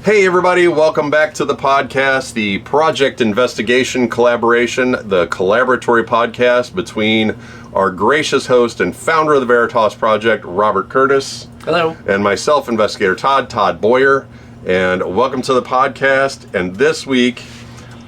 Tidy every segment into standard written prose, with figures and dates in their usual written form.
Hey everybody, welcome back to the podcast, the project investigation collaboration, the collaboratory podcast between our gracious host and founder of the Veritas project, Robert Curtis. Hello. And myself, investigator Todd Boyer. And welcome to the podcast. And this week,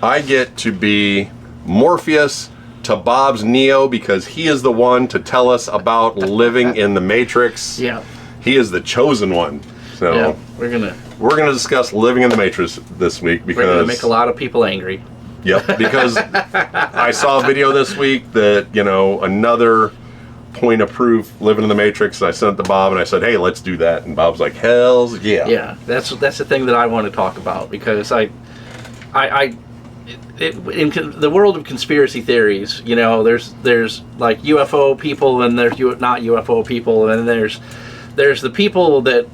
I get to be Morpheus to Bob's Neo because he is the one to tell us about living in the Matrix. Yeah. He is the chosen one. So Yeah, we're gonna discuss living in the Matrix this week because we're gonna make a lot of people angry. Yep, because I saw a video this week that, another point of proof living in the Matrix. And I sent it to Bob and I said, hey, let's do that. And Bob's like, hells yeah. Yeah, that's the thing that I want to talk about because in the world of conspiracy theories, there's like UFO people and there's not UFO people, and there's the people that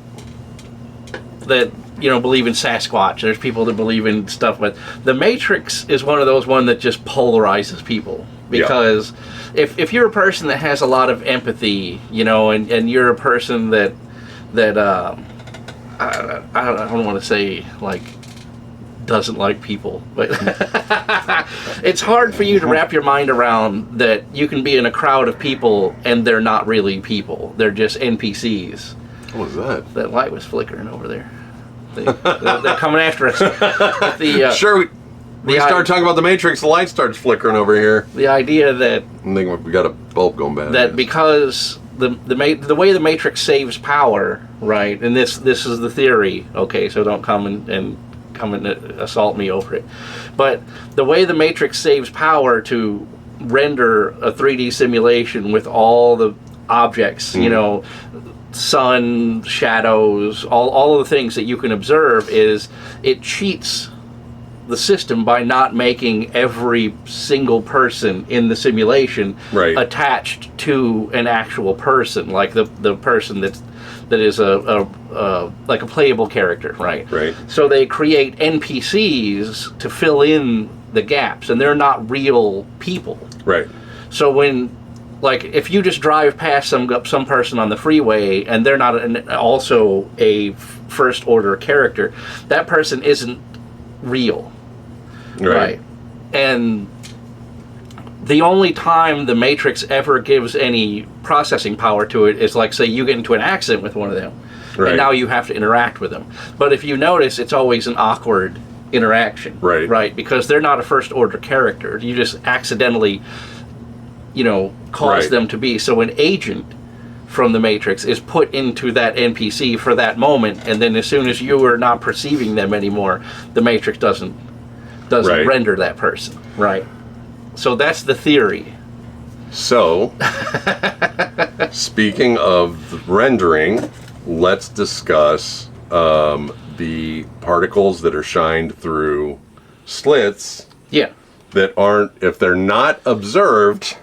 believe in Sasquatch. There's people that believe in stuff, but the Matrix is one of those that just polarizes people because if you're a person that has a lot of empathy, and you're a person that I don't want to say like doesn't like people, but it's hard for you to wrap your mind around that you can be in a crowd of people and they're not really people. They're just NPCs. What was that? That light was flickering over there. They're coming after us. Sure, we start talking about the Matrix, the light starts flickering over here. The idea that I think we got a bulb going bad. That because the way the Matrix saves power, right? And this is the theory. Okay, so don't come and assault me over it. But the way the Matrix saves power to render a 3D simulation with all the objects, sun, shadows, all of the things that you can observe, is it cheats the system by not making every single person in the simulation attached to an actual person, like the person that is like a playable character, right? Right. So they create NPCs to fill in the gaps, and they're not real people. Right. So if you just drive past some person on the freeway and they're not also a first order character, that person isn't real. Right. And the only time the Matrix ever gives any processing power to it is like, say, you get into an accident with one of them, and now you have to interact with them. But if you notice, it's always an awkward interaction. Right. Because they're not a first order character. You just accidentally cause them to be. So an agent from the Matrix is put into that NPC for that moment, and then as soon as you are not perceiving them anymore, the Matrix doesn't render that person. Right. So that's the theory. So, speaking of rendering, let's discuss the particles that are shined through slits. Yeah. That aren't, if they're not observed,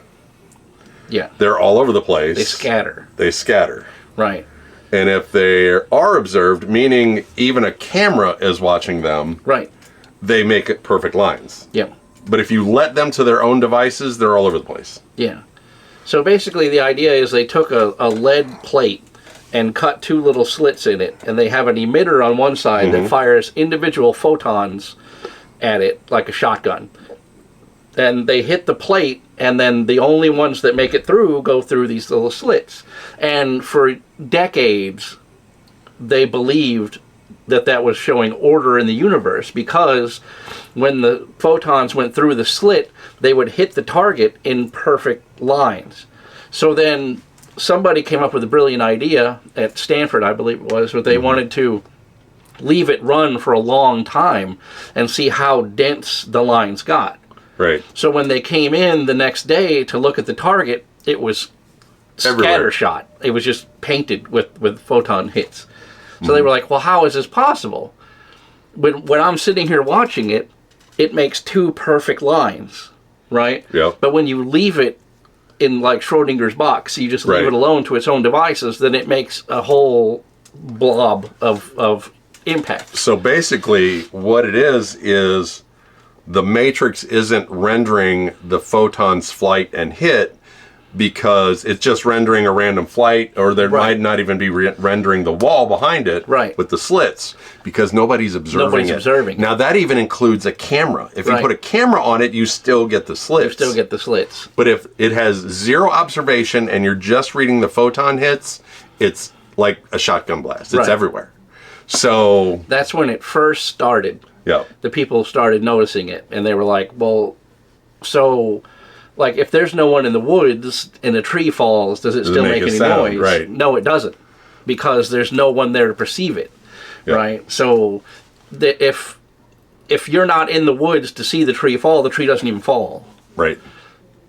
they're all over the place. They scatter. Right. And if they are observed, meaning even a camera is watching them, they make it perfect lines. Yeah. But if you let them to their own devices, they're all over the place. Yeah. So basically the idea is they took a lead plate and cut two little slits in it, and they have an emitter on one side that fires individual photons at it like a shotgun. And they hit the plate, and then the only ones that make it through go through these little slits. And for decades, they believed that was showing order in the universe, because when the photons went through the slit, they would hit the target in perfect lines. So then somebody came up with a brilliant idea at Stanford, I believe it was, where they wanted to leave it run for a long time and see how dense the lines got. Right. So when they came in the next day to look at the target, it was scattershot. It was just painted with photon hits. So they were like, well, how is this possible? When I'm sitting here watching it, it makes two perfect lines, right? Yeah. But when you leave it in like Schrodinger's box, you just leave it alone to its own devices, then it makes a whole blob of impact. So basically what it is the Matrix isn't rendering the photon's flight and hit, because it's just rendering a random flight, or there might not even be rendering the wall behind it with the slits, because nobody's observing it. Now, that even includes a camera. If you put a camera on it, you still get the slits. You still get the slits. But if it has zero observation and you're just reading the photon hits, it's like a shotgun blast. It's everywhere. So that's when it first started. Yeah. The people started noticing it, and they were like, well, so, like, if there's no one in the woods and a tree falls, does it still make any noise? Right. No, it doesn't, because there's no one there to perceive it, right? So, if you're not in the woods to see the tree fall, the tree doesn't even fall. Right.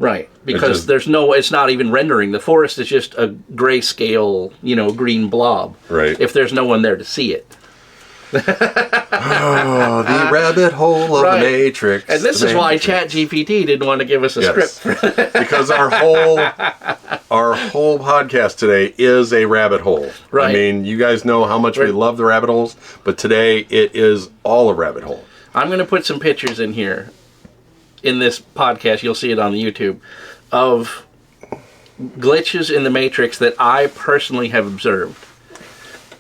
Right, because it's not even rendering. The forest is just a grayscale, green blob. Right. If there's no one there to see it. Oh, the rabbit hole of the Matrix. And this is why ChatGPT didn't want to give us a script. Because our whole podcast today is a rabbit hole. Right. I mean, you guys know how much we love the rabbit holes, but today it is all a rabbit hole. I'm going to put some pictures in here in this podcast. You'll see it on the YouTube of glitches in the Matrix that I personally have observed.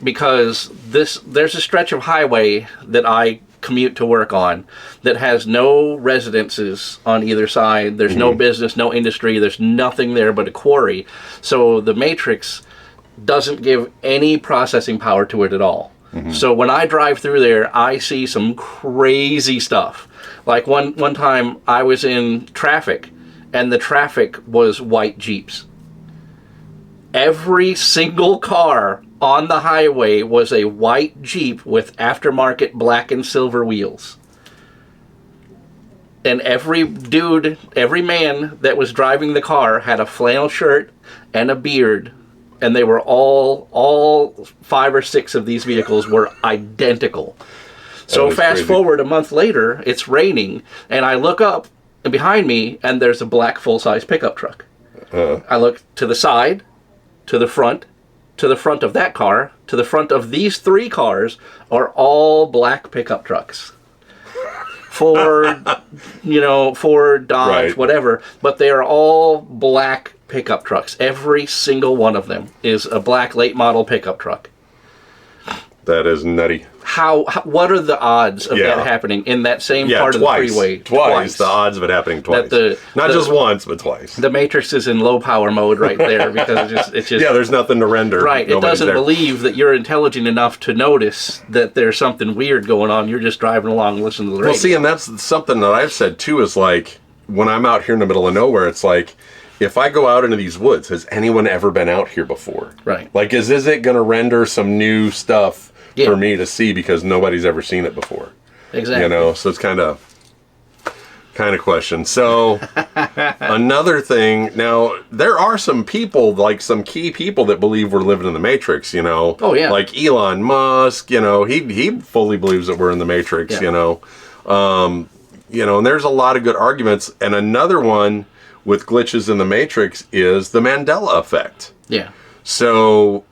Because there's a stretch of highway that I commute to work on that has no residences on either side. There's no business, no industry. There's nothing there but a quarry. So the Matrix doesn't give any processing power to it at all. So when I drive through there, I see some crazy stuff. Like one time I was in traffic, and the traffic was white Jeeps. Every single car on the highway was a white Jeep with aftermarket black and silver wheels. And every man that was driving the car had a flannel shirt and a beard, and they were all 5 or 6 of these vehicles were identical. So fast forward a month later, it's raining, and I look up behind me, and there's a black full-size pickup truck. I look to the side, to the front of that car, to the front of these 3 cars are all black pickup trucks. Ford, Ford, Dodge, whatever, but they are all black pickup trucks. Every single one of them is a black late model pickup truck. That is nutty. What are the odds of that happening in that same part of the freeway? Twice. The odds of it happening twice. Not just once, but twice. The Matrix is in low power mode right there, because it's just there's nothing to render. Right. It doesn't believe that you're intelligent enough to notice that there's something weird going on. You're just driving along and listening to the radio. Well, see, and that's something that I've said too, is like, when I'm out here in the middle of nowhere, it's like, if I go out into these woods, has anyone ever been out here before? Right. Like, is it going to render some new stuff for me to see, because nobody's ever seen it before? Exactly. So it's kind of question. So another thing, now there are some people, like some key people, that believe we're living in the Matrix. Oh yeah. Like Elon Musk. He fully believes that we're in the Matrix. And there's a lot of good arguments. And another one with glitches in the Matrix is the Mandela effect. Yeah. So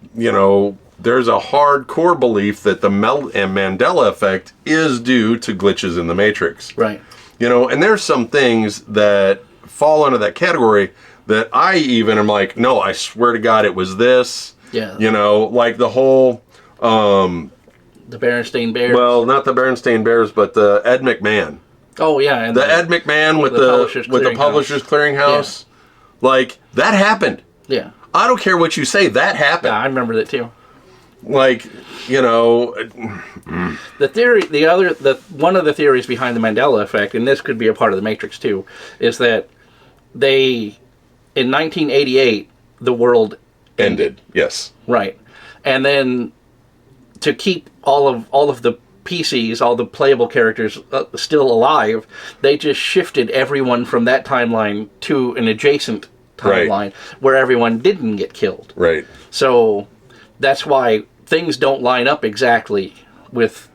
there's a hardcore belief that the Mandela effect is due to glitches in the Matrix. Right. And there's some things that fall under that category that I even am like, no, I swear to God it was this. Yeah. Like the whole... the Berenstain Bears. Well, not the Berenstain Bears, but the Ed McMahon. Oh, yeah. And the Ed McMahon with the Publishers Clearinghouse. Yeah. Like, that happened. Yeah. I don't care what you say, that happened. Yeah, I remember that too. Like, the theory, one of the theories behind the Mandela effect, and this could be a part of the Matrix too, is that in 1988, the world ended. Yes. Right. And then to keep all of the PCs, all the playable characters still alive, they just shifted everyone from that timeline to an adjacent timeline where everyone didn't get killed. Right. So that's why things don't line up exactly with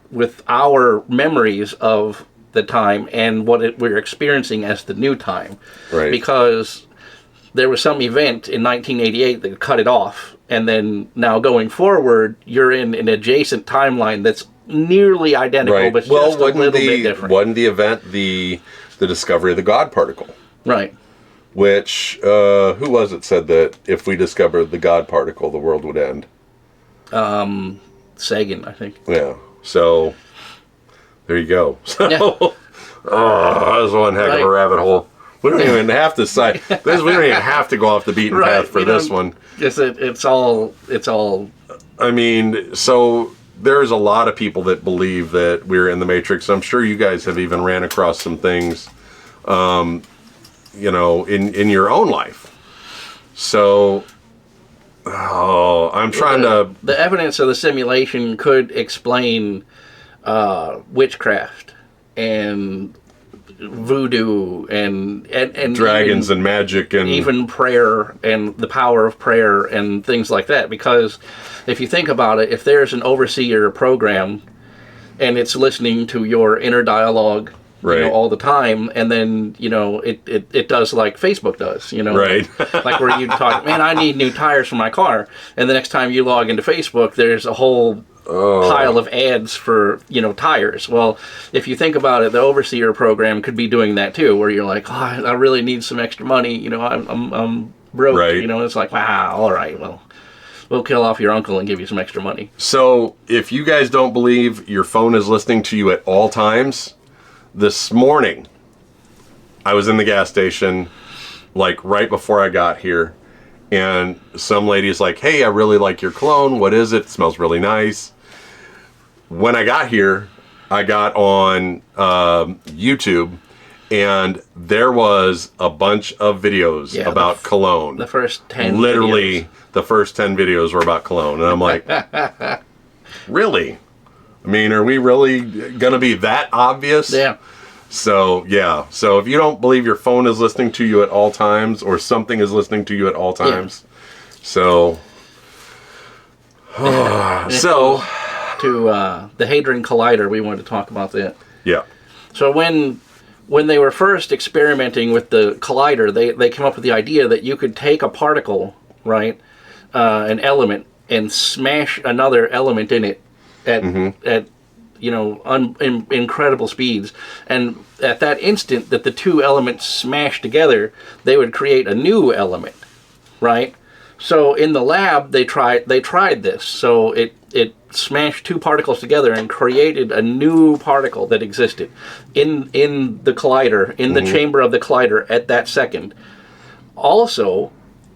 our memories of the time and what we're experiencing as the new time. Right. Because there was some event in 1988 that cut it off, and then now going forward, you're in an adjacent timeline that's nearly identical, but just a little bit different. Wasn't the event the discovery of the God particle? Right. which, who was it said that if we discovered the God particle, the world would end? Sagan, I think. Yeah. So, there you go. So, Yeah. that was one heck of a Right. rabbit hole. We don't even have to cite this. We don't even have to go off the beaten path for this one. It's all. I mean, so there's a lot of people that believe that we're in the Matrix. I'm sure you guys have even ran across some things, in your own life. So, I'm trying to. The evidence of the simulation could explain witchcraft and voodoo and Dragons even, and magic and even prayer and the power of prayer and things like that. Because if you think about it, if there's an overseer program and it's listening to your inner dialogue, right, all the time, and then it does like Facebook does, right, like where you talk, man, I need new tires for my car, and the next time you log into Facebook, there's a whole pile of ads for tires. Well, if you think about it, the overseer program could be doing that too, where you're like, I really need some extra money, I'm broke, right. It's like, wow, all right, well, we'll kill off your uncle and give you some extra money. So if you guys don't believe your phone is listening to you at all times, this morning I was in the gas station like right before I got here, and some lady's like, hey, I really like your cologne. What is it? It smells really nice. When I got here, I got on YouTube, and there was a bunch of videos about cologne. The first 10 Literally, videos. The first 10 videos were about cologne. And I'm like, really? I mean, are we really going to be that obvious? Yeah. So, yeah. So if you don't believe your phone is listening to you at all times, or something is listening to you at all times. Yeah. So, to the Hadron Collider, we wanted to talk about that. Yeah. So when they were first experimenting with the collider, they came up with the idea that you could take a particle, right, an element, and smash another element in it at incredible speeds, and at that instant that the two elements smash together, they would create a new element, right? So in the lab, they tried this. So it smashed two particles together and created a new particle that existed in the collider, in the chamber of the collider at that second. Also,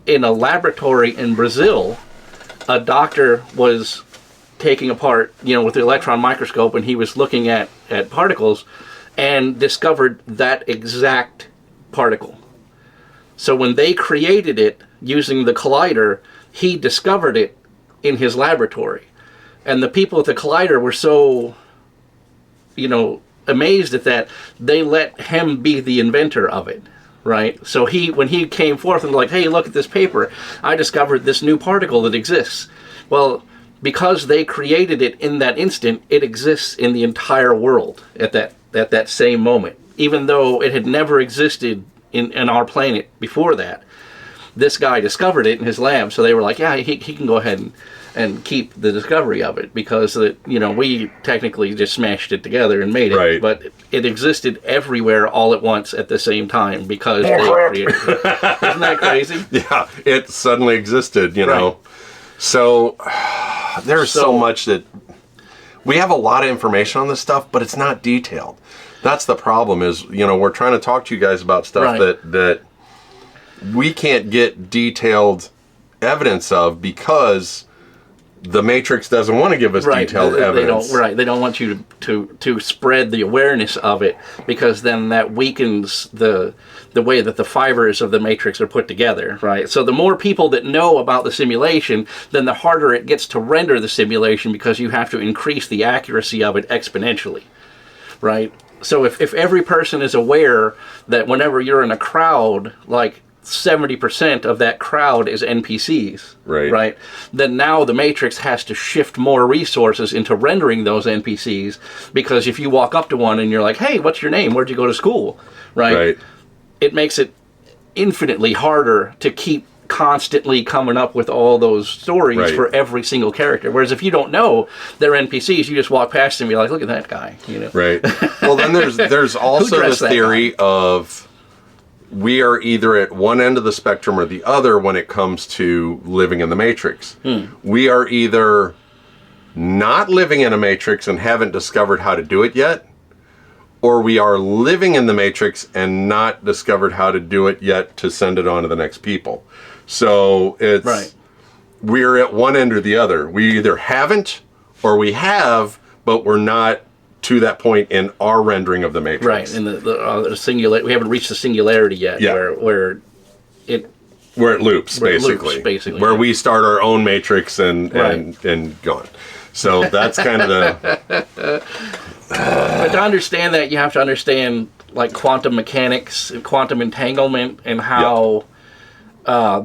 in a laboratory in Brazil, a doctor was taking apart, with the electron microscope, and he was looking at particles and discovered that exact particle. So when they created it using the collider, he discovered it in his laboratory. And the people at the collider were so, amazed at that, they let him be the inventor of it, right? So when he came forth and like, hey, look at this paper, I discovered this new particle that exists. Well, because they created it in that instant, it exists in the entire world at that same moment, even though it had never existed in our planet before that. This guy discovered it in his lab, so they were like, yeah, he can go ahead and keep the discovery of it, because we technically just smashed it together and made it, right. But it existed everywhere all at once at the same time because they created it. Isn't that crazy? Yeah, it suddenly existed, Right. So there's so much that we have a lot of information on this stuff, but it's not detailed. That's the problem is, we're trying to talk to you guys about stuff right. that we can't get detailed evidence of because the Matrix doesn't want to give us detailed evidence. They don't want you to spread the awareness of it, because then that weakens the way that the fibers of the Matrix are put together, right? So the more people that know about the simulation, then the harder it gets to render the simulation, because you have to increase the accuracy of it exponentially, right? So if every person is aware that whenever you're in a crowd, like 70% of that crowd is NPCs, right? Then now the Matrix has to shift more resources into rendering those NPCs, because if you walk up to one and you're like, hey, what's your name? Where'd you go to school? Right? It makes it infinitely harder to keep constantly coming up with all those stories for every single character. Whereas if you don't know they're NPCs, you just walk past them and be like, look at that guy. Right. Well, then there's also this theory of we are either at one end of the spectrum or the other when it comes to living in the Matrix. We are either not living in a Matrix and haven't discovered how to do it yet, or we are living in the Matrix and not discovered how to do it yet to send it on to the next people. So it's we're at one end or the other. We either haven't or we have, but we're not to that point in our rendering of the Matrix. Right, and the singularity, we haven't reached the singularity yet, where it loops, basically. Where we start our own Matrix and gone. So that's kind of the... But to understand that, you have to understand like quantum mechanics and quantum entanglement and how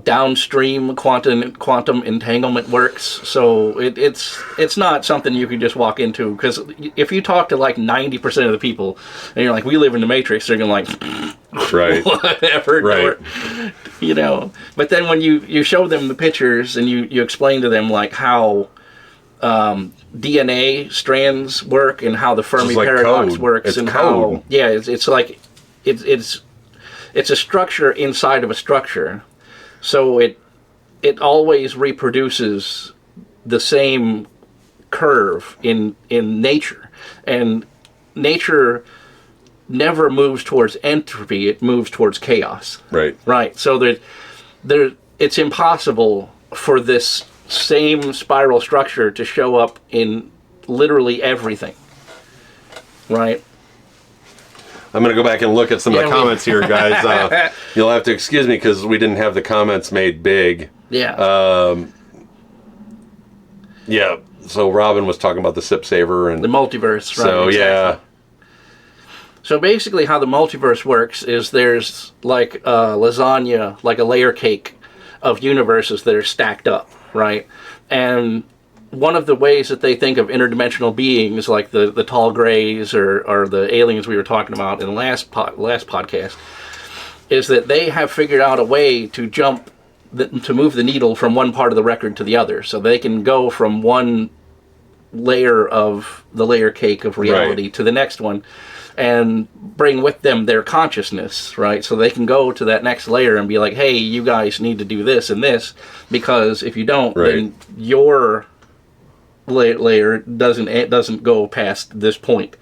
downstream quantum entanglement works. So it's not something you can just walk into, because if you talk to like 90% of the people and you're like, we live in the Matrix, they're gonna like whatever, or, you know. But then when you show them the pictures and you explain to them like how DNA strands work and how the Fermi paradox works, and how it's like it's a structure inside of a structure. So it always reproduces the same curve in nature, and nature never moves towards entropy; it moves towards chaos. Right. So it's impossible for this same spiral structure to show up in literally everything. Right. I'm going to go back and look at some of the comments here, guys. You'll have to excuse me because we didn't have the comments made big. Yeah. So Robin was talking about the Sip Saver and the multiverse. Right, so, exactly. So basically how the multiverse works is there's like lasagna, like a layer cake of universes that are stacked up, right? And one of the ways that they think of interdimensional beings, like the tall grays or the aliens we were talking about in the last podcast, is that they have figured out a way to to move the needle from one part of the record to the other. So they can go from one layer of the layer cake of reality to the next one and bring with them their consciousness, right? So they can go to that next layer and be like, hey, you guys need to do this and this, because if you don't, then your layer doesn't go past this point.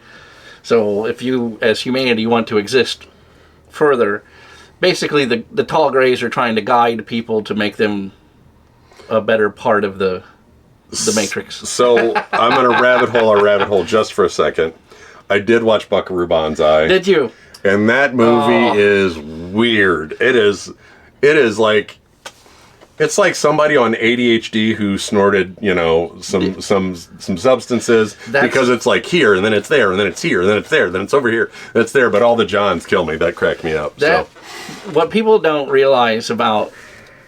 So if you, as humanity, want to exist further, basically the tall grays are trying to guide people to make them a better part of the Matrix. So I'm going to rabbit hole just for a second. I did watch Buckaroo Banzai. Did you? And that movie is weird. It is like, it's like somebody on ADHD who snorted, some substances, because it's like here, and then it's there, and then it's here, and then it's there, then it's over here, and it's there, but all the Johns kill me. That cracked me up. What people don't realize about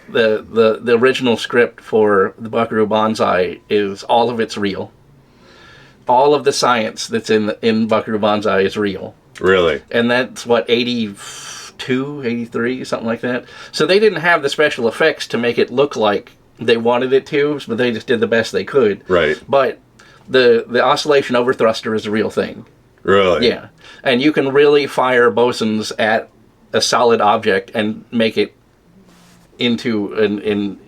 the original script for the Buckaroo Banzai is all of it's real. All of the science that's in Buckaroo Banzai is real. Really? And that's what, 82, 83, something like that. So they didn't have the special effects to make it look like they wanted it to, but they just did the best they could. Right. But the oscillation overthruster is a real thing. Really? Yeah. And you can really fire bosons at a solid object and make it into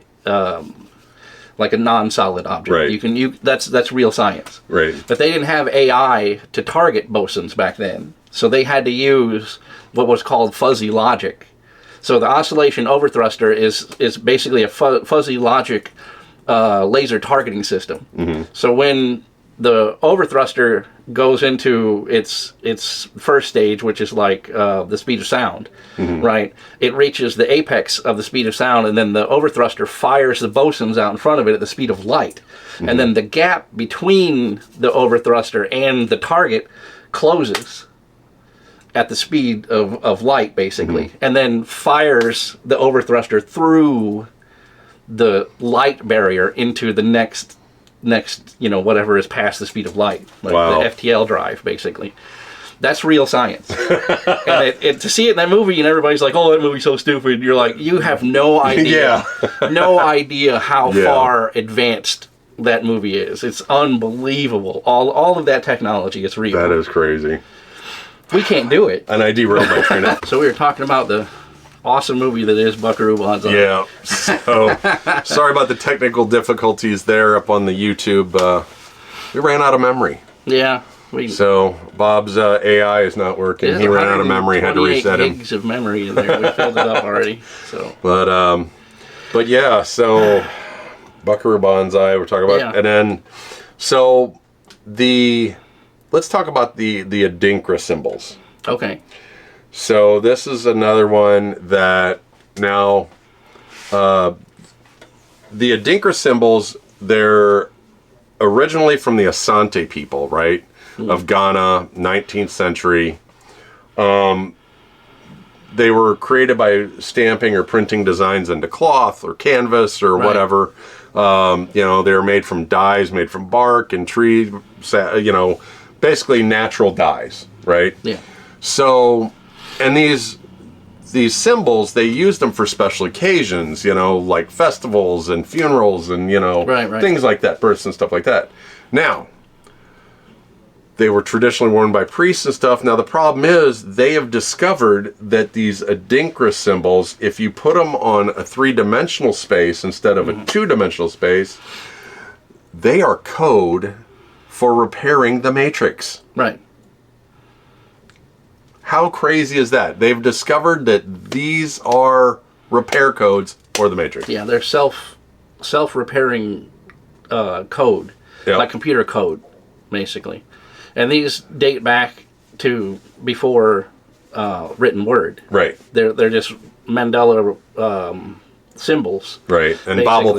like a non-solid object. Right. That's real science. Right. But they didn't have AI to target bosons back then. So they had to use what was called fuzzy logic. So the oscillation overthruster is basically a fuzzy logic laser targeting system. Mm-hmm. So when the overthruster goes into its first stage, which is like the speed of sound, right? It reaches the apex of the speed of sound, and then the overthruster fires the bosons out in front of it at the speed of light. And then the gap between the overthruster and the target closes at the speed of light, basically, and then fires the overthruster through the light barrier into the next, whatever is past the speed of light, like the FTL drive, basically. That's real science. And to see it in that movie, and everybody's like, "Oh, that movie's so stupid." You're like, you have no idea, no idea how far advanced that movie is. It's unbelievable. All of that technology is real. That is crazy. We can't do it. And I derailed my train. So we were talking about the awesome movie that is Buckaroo Banzai. Yeah. So sorry about the technical difficulties there up on the YouTube. We ran out of memory. Yeah. So Bob's AI is not working. He ran out of memory. Had to reset him. Gigs of memory in there. We filled it up already. So. But yeah. So Buckaroo Banzai. We're talking about, and then so let's talk about the Adinkra symbols. Okay. So this is another one that now the Adinkra symbols, they're originally from the Asante people, right? Of Ghana, 19th century. They were created by stamping or printing designs into cloth or canvas or whatever. They were made from dyes, made from bark and trees, basically natural dyes, right? Yeah. So, and these symbols, they used them for special occasions, like festivals and funerals and, things like that, births and stuff like that. Now, they were traditionally worn by priests and stuff. Now, the problem is they have discovered that these Adinkra symbols, if you put them on a 3-dimensional space instead of a 2-dimensional space, they are code for repairing the Matrix. Right. How crazy is that? They've discovered that these are repair codes for the Matrix. Yeah, they're self-repairing code, like computer code, basically. And these date back to before written word. Right. They're just Mandela symbols. Right. And basically. Bob will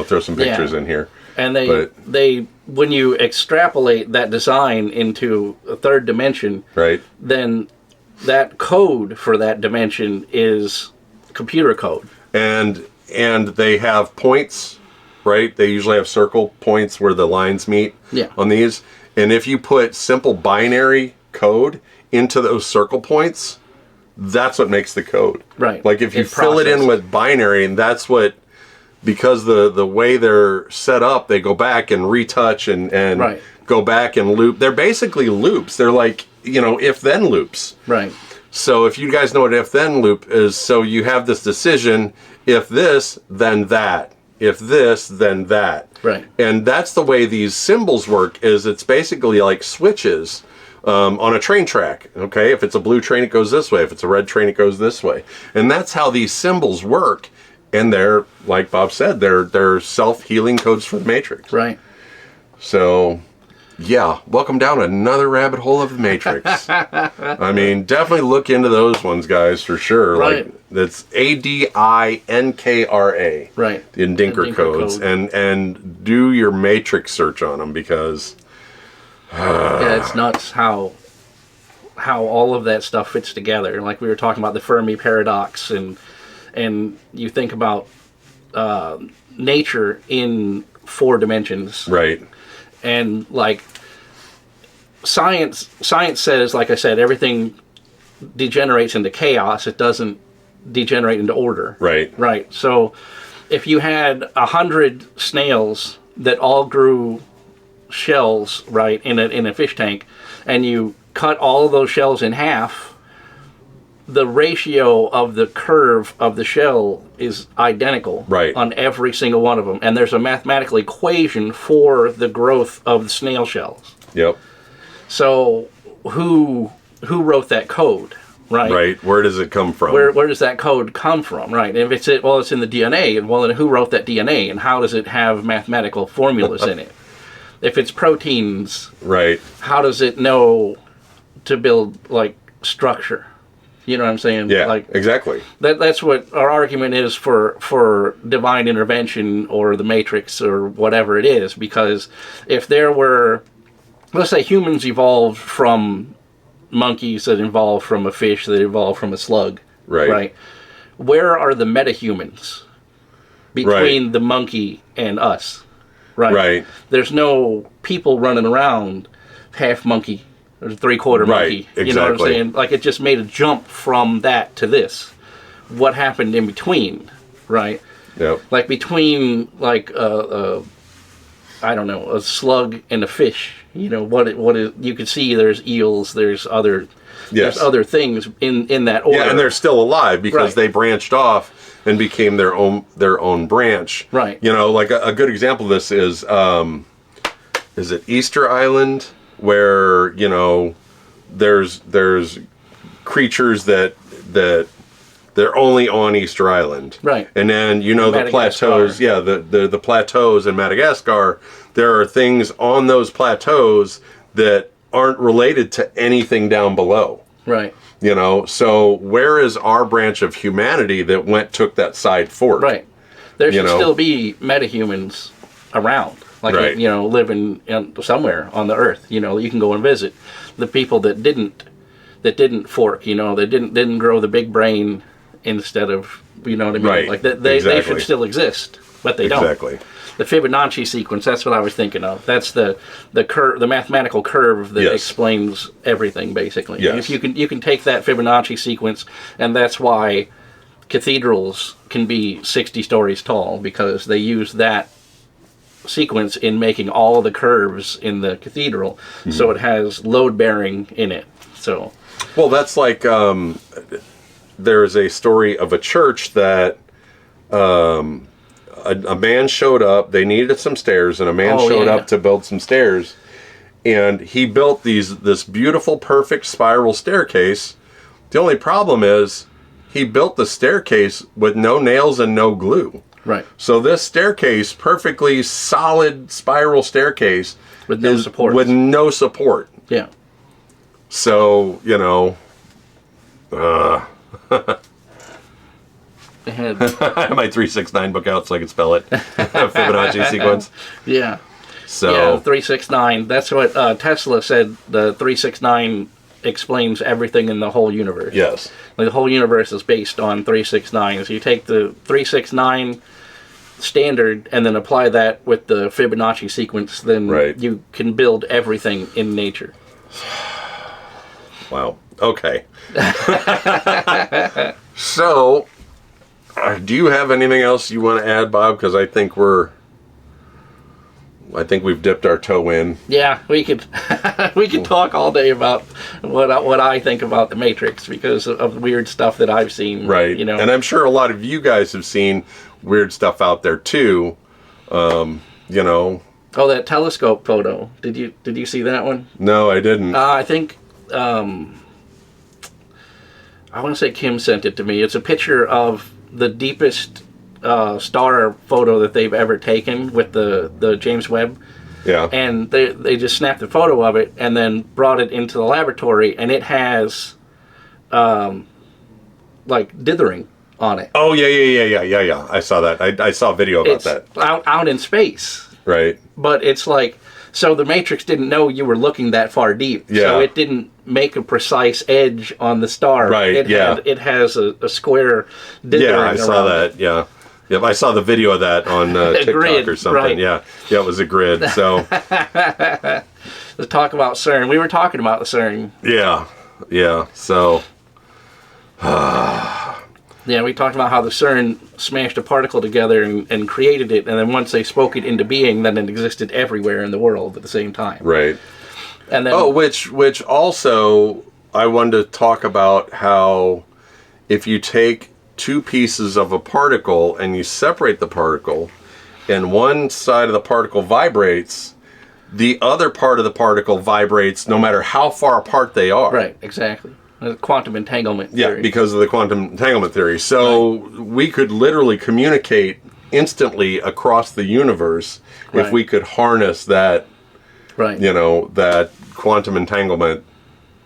throw some pictures in here. And they when you extrapolate that design into a third dimension, right, then that code for that dimension is computer code. And they have points, right? They usually have circle points where the lines meet on these. And if you put simple binary code into those circle points, that's what makes the code. Right. Like if you fill it in with binary, and that's what, because the way they're set up, they go back and retouch and go back and loop. They're basically loops. They're like, if-then loops. Right. So if you guys know what if-then loop is, so you have this decision, if this, then that. If this, then that. Right. And that's the way these symbols work, is it's basically like switches on a train track. Okay, if it's a blue train, it goes this way. If it's a red train, it goes this way. And that's how these symbols work. And they're, like Bob said, they're self-healing codes for the Matrix. Right. So, yeah, welcome down another rabbit hole of the Matrix. I mean, definitely look into those ones, guys, for sure. Right. Like, that's ADINKRA. Right. The Adinkra codes. Code. And do your Matrix search on them, because... yeah, it's nuts how all of that stuff fits together. Like we were talking about the Fermi paradox, and you think about nature in 4 dimensions. Right. And like science says, like I said, everything degenerates into chaos. It doesn't degenerate into order. Right. Right. So if you had 100 snails that all grew shells, right, in a fish tank, and you cut all of those shells in half, the ratio of the curve of the shell is identical on every single one of them. And there's a mathematical equation for the growth of the snail shells. Yep. So who wrote that code, right? Right. Where does it come from? Where does that code come from, right? And if it's in the DNA, well, then who wrote that DNA, and how does it have mathematical formulas in it? If it's proteins, right, how does it know to build, like, structure? You know what I'm saying? Yeah, like, exactly. That's what our argument is for divine intervention or the Matrix or whatever it is. Because if there were, let's say humans evolved from monkeys that evolved from a fish that evolved from a slug, right? Where are the metahumans between the monkey and us? Right. There's no people running around half monkey or 3/4 monkey. Exactly. You know what I'm saying? Like, it just made a jump from that to this. What happened in between, right? Yep. Like between like a I don't know, a slug and a fish. You know, what is, you can see there's eels, there's other things in that order. Yeah, and they're still alive because Right. they branched off and became their own branch. Right. You know, like a good example of this is it Easter Island, where, you know, there's creatures that they're only on Easter Island. Right. And then, you know, the plateaus, the plateaus in Madagascar, there are things on those plateaus that aren't related to anything down below. Right. You know, so where is our branch of humanity that took that side fort? Right. There should You know? still be metahumans around, like, Right. you know, living somewhere on the earth. You know, you can go and visit the people that didn't fork. You know, that didn't grow the big brain instead of, you know what I mean? Right. Like they Exactly. should still exist, but they don't. Exactly. The Fibonacci sequence, that's what I was thinking of. That's the curve, the mathematical curve that Yes. explains everything, basically. Yes. If you can take that Fibonacci sequence, and that's why cathedrals can be 60 stories tall, because they use that sequence in making all the curves in the cathedral, so it has load bearing in it. So, Well, that's like there's a story of a church that a man showed up. They needed some stairs, and a man showed up to build some stairs. And he built this beautiful, perfect spiral staircase. The only problem is he built the staircase with no nails and no glue. right, So this staircase, perfectly solid spiral staircase, with no support. with no support. Yeah. So, you know, It had, I have my 369 book out so I can spell it. Fibonacci sequence. yeah. So, Yeah, 369. That's what Tesla said. The 369 explains everything in the whole universe. yes. Like, the whole universe is based on 369. So you take the 369 standard and then apply that with the Fibonacci sequence, then Right. you can build everything in nature. Wow. Okay. So, do you have anything else you want to add, Bob? Because I think we've dipped our toe in. Yeah, we could we could talk all day about what I think about the Matrix, because of weird stuff that I've seen. Right. You know. And I'm sure a lot of you guys have seen weird stuff out there too. You know. Oh, that telescope photo. Did you see that one? No, I didn't. I think I want to say Kim sent it to me. It's a picture of the deepest star photo that they've ever taken with the James Webb, Yeah. and they just snapped a photo of it and then brought it into the laboratory, and it has like dithering on it. Oh, yeah. I saw that. I saw a video about It's that. out in space, Right. but it's like, so the Matrix didn't know you were looking that far deep, Yeah. so it didn't make a precise edge on the star. Right, It has a square dithering. Yeah, I saw around that. it. Yeah. Yep, I saw the video of that on TikTok grid, or something. right. Yeah. Yeah, it was a grid. So, Let's talk about CERN. We were talking about the CERN. yeah. So, Yeah, we talked about how the CERN smashed a particle together and created it, and then once they spoke it into being, then it existed everywhere in the world at the same time. right. And then, Oh, which also I wanted to talk about how if you take two pieces of a particle and you separate the particle, and one side of the particle vibrates, the other part of the particle vibrates no matter how far apart they are. right, exactly. Quantum entanglement theory. Yeah, because of the quantum entanglement theory. So we could literally communicate instantly across the universe if Right. we could harness that, right. you know, that quantum entanglement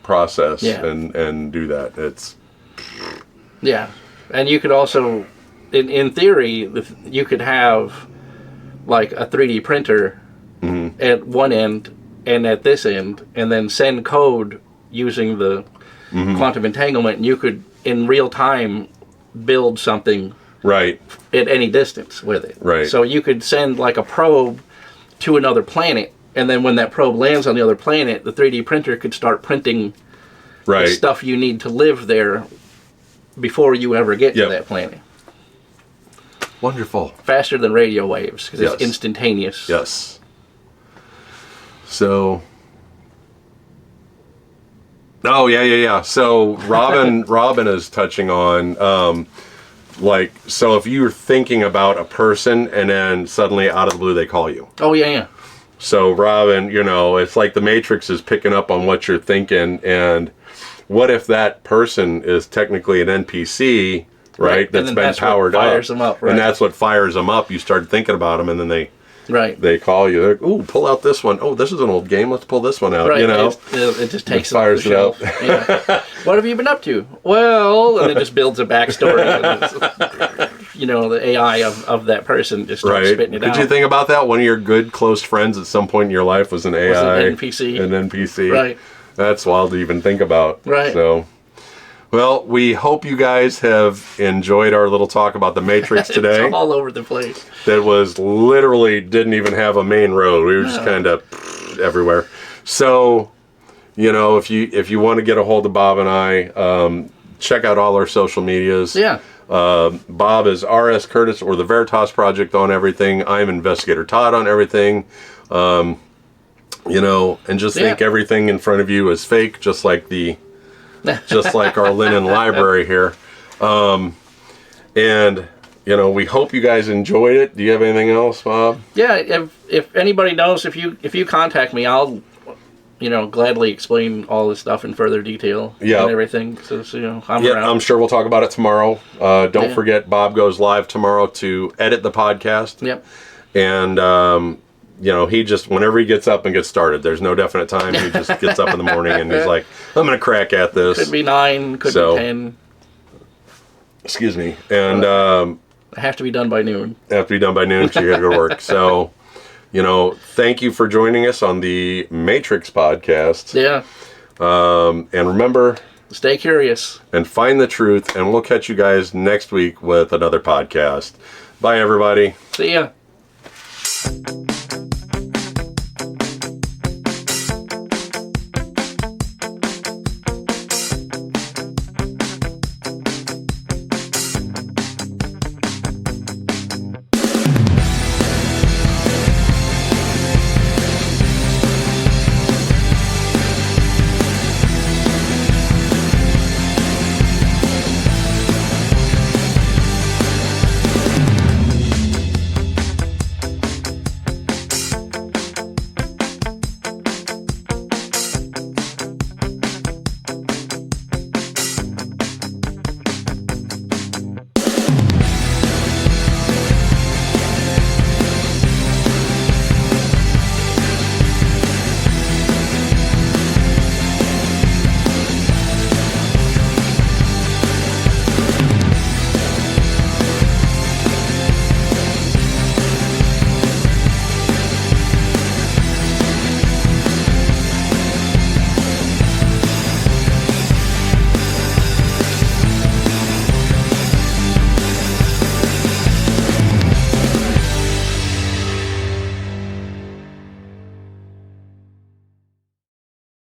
process Yeah. and do that. It's Yeah, and you could also, in theory, you could have like a 3D printer at one end and at this end, and then send code using the quantum entanglement, and you could, in real time, build something right. at any distance with it. Right. So you could send like a probe to another planet, and then when that probe lands on the other planet, the 3D printer could start printing the Right. stuff you need to live there before you ever get Yep. to that planet. Wonderful. Faster than radio waves, because Yes. it's instantaneous. Yes. So, oh yeah. So Robin is touching on, like, so if you're thinking about a person and then suddenly out of the blue they call you. Oh yeah. So Robin, it's like the Matrix is picking up on what you're thinking, and what if that person is technically an NPC, right? That's been powered up. Fires them up, right? And that's what fires them up. You start thinking about them, and then they call you. They're like, ooh, pull out this one. Oh, this is an old game. Let's pull this one out. Right. It just takes fires it up. Yeah. What have you been up to? Well, and it just builds a backstory. The AI of that person just starts spitting it out. Did you think about that? One of your good close friends at some point in your life was an AI, an NPC. An NPC. Right. That's wild to even think about. Right. So, well, we hope you guys have enjoyed our little talk about the Matrix today. It's all over the place. That was literally didn't even have a main road. We were just kind of everywhere. So, if you want to get a hold of Bob and I, check out all our social medias. Yeah. Bob is R.S. Curtis or the Veritas Project on everything. I'm Investigator Todd on everything. And just think everything in front of you is fake, just like our linen library here. We hope you guys enjoyed it. Do you have anything else, Bob? Yeah, if anybody knows, if you contact me, I'll gladly explain all this stuff in further detail and everything. So I'm around. I'm sure we'll talk about it tomorrow. Don't forget, Bob goes live tomorrow to edit the podcast. Yep. And he just, whenever he gets up and gets started, there's no definite time. He just gets up in the morning and he's like, I'm going to crack at this. Could be 9, could be 10. Excuse me. And I have to be done by noon. Have to be done by noon, so you got to go to work. So, thank you for joining us on the Matrix podcast. Yeah. And remember, stay curious. And find the truth. And we'll catch you guys next week with another podcast. Bye, everybody. See ya.